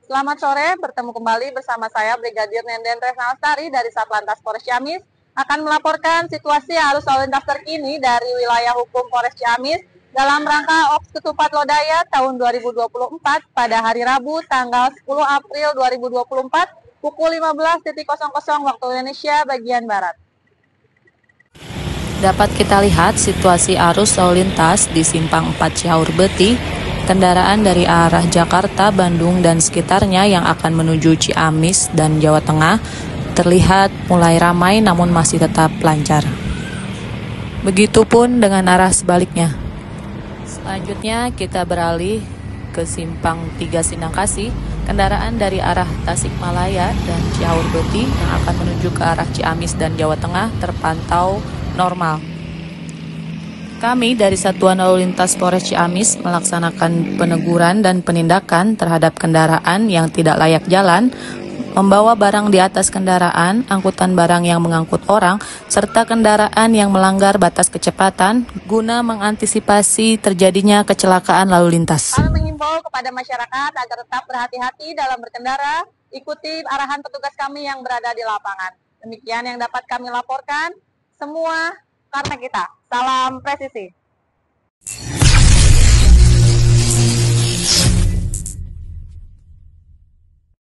Selamat sore, bertemu kembali bersama saya Brigadir Nenden Resna Lestari dari Satlantas Polres Ciamis akan melaporkan situasi arus lalu lintas terkini dari wilayah hukum Polres Ciamis dalam rangka Oks Ketupat Lodaya tahun 2024 pada hari Rabu tanggal 10 April 2024 pukul 15.00 waktu Indonesia bagian Barat. Dapat kita lihat situasi arus lalu lintas di Simpang 4 Cihaur Beti. Kendaraan dari arah Jakarta, Bandung, dan sekitarnya yang akan menuju Ciamis dan Jawa Tengah terlihat mulai ramai namun masih tetap lancar. Begitupun dengan arah sebaliknya. Selanjutnya kita beralih ke Simpang 3 Sindangkasih. Kendaraan dari arah Tasikmalaya dan Cihaur Beti yang akan menuju ke arah Ciamis dan Jawa Tengah terpantau normal. Kami dari Satuan Lalu Lintas Polres Ciamis melaksanakan peneguran dan penindakan terhadap kendaraan yang tidak layak jalan, membawa barang di atas kendaraan, angkutan barang yang mengangkut orang, serta kendaraan yang melanggar batas kecepatan guna mengantisipasi terjadinya kecelakaan lalu lintas. Kami mengimbau kepada masyarakat agar tetap berhati-hati dalam berkendara, ikuti arahan petugas kami yang berada di lapangan. Demikian yang dapat kami laporkan, semua karena kita. Salam presisi.